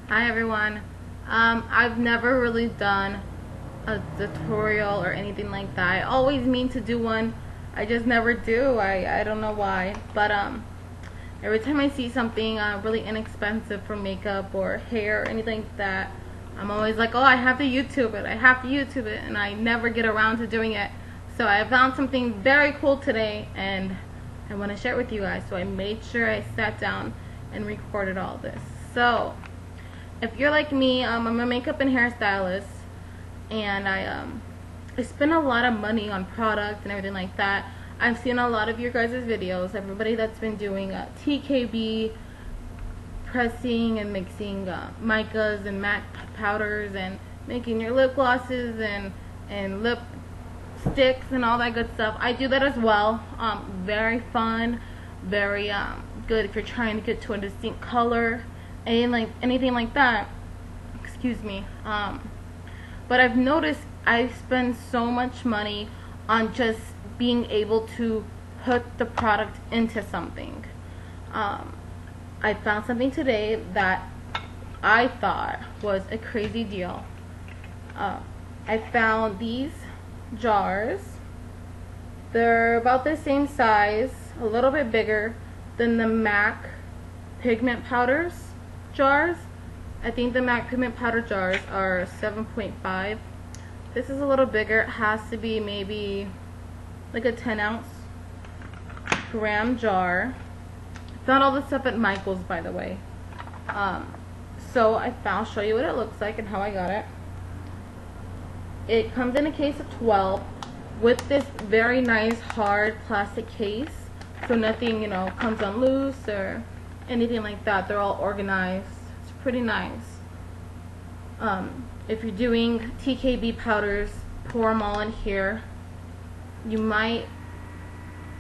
Hi everyone. I've never really done a tutorial or anything like that. I always mean to do one. I just never do. I don't know why. But every time I see something really inexpensive for makeup or hair or anything like that, I'm always like, oh, I have to YouTube it. I have to YouTube it, and I never get around to doing it. So I found something very cool today, and I want to share it with you guys. So I made sure I sat down and recorded all this. So if you're like me, I'm a makeup and hairstylist, and I spend a lot of money on products and everything like that. I've seen a lot of your guys' videos, everybody that's been doing TKB pressing and mixing micas and MAC powders and making your lip glosses and lip sticks and all that good stuff. I do that as well. Very fun, very good if you're trying to get to a distinct color, anything like that. Excuse me. But I've noticed I spend so much money on just being able to put the product into something. I found something today that I thought was a crazy deal. I found these jars. They're about the same size, a little bit bigger than the MAC pigment powders jars. I think the MAC pigment powder jars are 7.5. This is a little bigger. It has to be maybe like a 10-ounce gram jar. Found all this stuff at Michael's, by the way. So I'll show you what it looks like and how I got it. It comes in a case of 12 with this very nice hard plastic case, so nothing, comes on loose or anything like that. They're all organized. It's pretty nice. If you're doing TKB powders, pour them all in here. You might,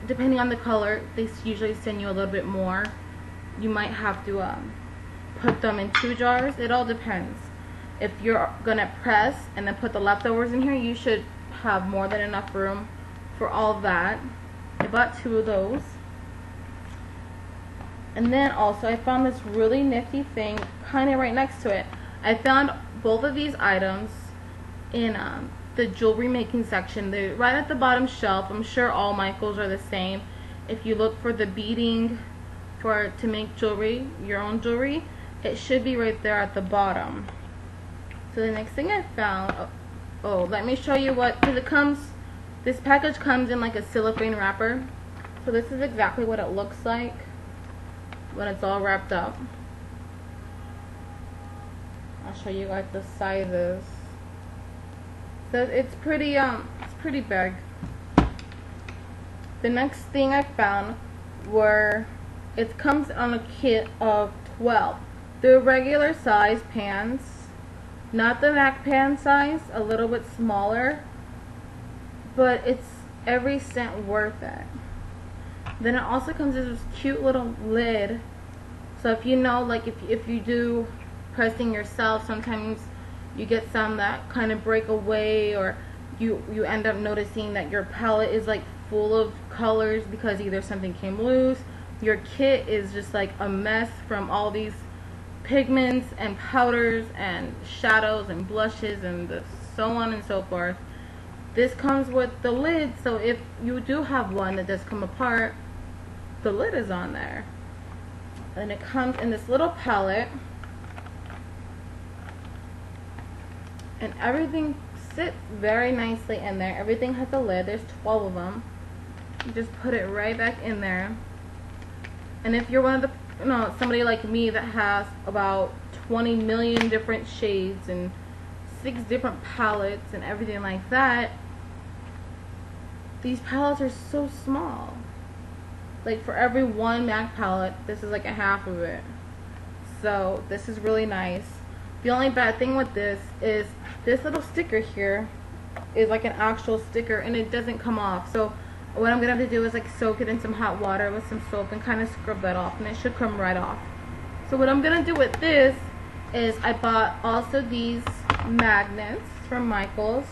depending on the color, they usually send you a little bit more. You might have to put them in 2 jars. It all depends. If you're gonna press and then put the leftovers in here, you should have more than enough room for all of that. I bought 2 of those. And then also I found this really nifty thing kind of right next to it. I found both of these items in the jewelry making section. They're right at the bottom shelf. I'm sure all Michaels are the same. If you look for the beading to make jewelry, your own jewelry, it should be right there at the bottom. So the next thing I found, let me show you because this package comes in like a cellophane wrapper. So this is exactly what it looks like when it's all wrapped up. I'll show you guys the sizes. So it's pretty big. The next thing I found it comes on a kit of 12. The regular size pans, not the MAC pan size, a little bit smaller, but it's every cent worth it. Then it also comes with this cute little lid. So if if you do pressing yourself, sometimes you get some that kind of break away, or you end up noticing that your palette is like full of colors because either something came loose, your kit is just like a mess from all these pigments and powders and shadows and blushes and so on and so forth. This comes with the lid, so if you do have one that does come apart, the lid is on there. And it comes in this little palette, and everything sits very nicely in there. Everything has a lid. There's 12 of them. You just put it right back in there. And if you're one of the somebody like me that has about 20 million different shades and 6 different palettes and everything like that, these palettes are so small. Like for every one MAC palette, this is like a half of it. So this is really nice. The only bad thing with this is this little sticker here is like an actual sticker, and it doesn't come off. So what I'm gonna have to do is like soak it in some hot water with some soap and kind of scrub that off, and it should come right off. So what I'm gonna do with this is I bought also these magnets from Michael's.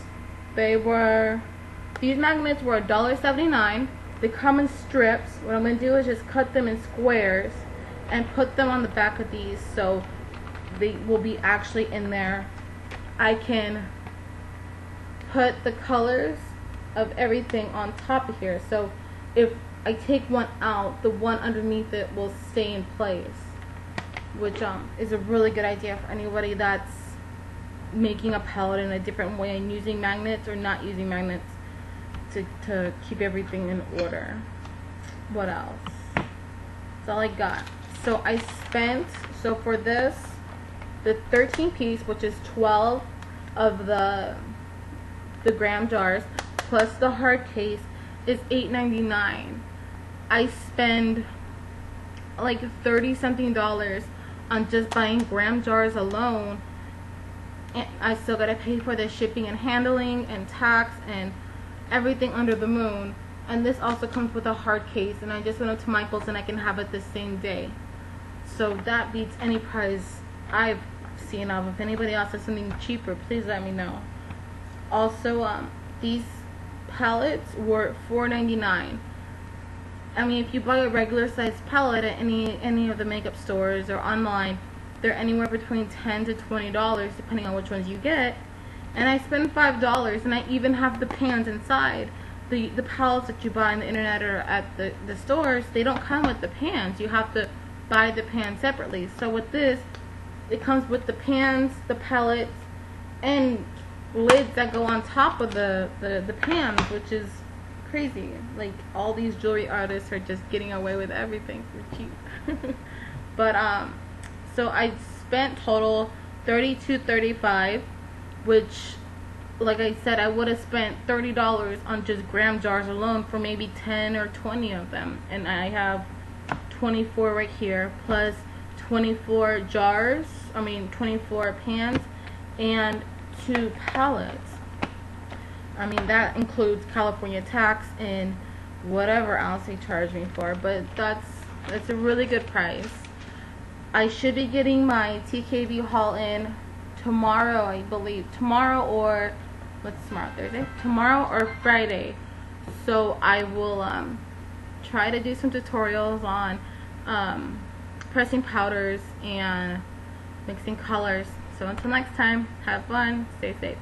These magnets were $1.79. They come in strips. What I'm gonna do is just cut them in squares and put them on the back of these, so they will be actually in there. I can put the colors of everything on top of here, so if I take one out, the one underneath it will stay in place, which is a really good idea for anybody that's making a palette in a different way and using magnets or not using magnets to keep everything in order. What else? That's all I got. So I spent, so for this, the 13 piece, which is 12 of the gram jars, plus the hard case, is $8.99. I spend like $30 something on just buying gram jars alone, and I still gotta pay for the shipping and handling and tax and everything under the moon. And this also comes with a hard case, and I just went up to Michael's and I can have it the same day. So that beats any price I've seen of. If anybody else has something cheaper, please let me know. Also, these palettes were $4.99. I mean, if you buy a regular size palette at any of the makeup stores or online, they're anywhere between $10 to $20 depending on which ones you get. And I spend $5, and I even have the pans inside. The palettes that you buy on the internet or at the stores, they don't come with the pans. You have to buy the pans separately. So with this, it comes with the pans, the palettes, and lids that go on top of the pans, which is crazy. Like, all these jewelry artists are just getting away with everything for cheap. But so I spent total $32.35, which, like I said, I would have spent $30 on just gram jars alone for maybe 10 or 20 of them. And I have 24 right here, plus 24 jars, 24 pans, and 2 palettes. I mean, that includes California tax and whatever else they charge me for, but that's a really good price. I should be getting my TKB haul in tomorrow, I believe. Tomorrow, or what's tomorrow, Thursday? Tomorrow or Friday. So I will try to do some tutorials on pressing powders and mixing colors. So until next time, have fun, stay safe.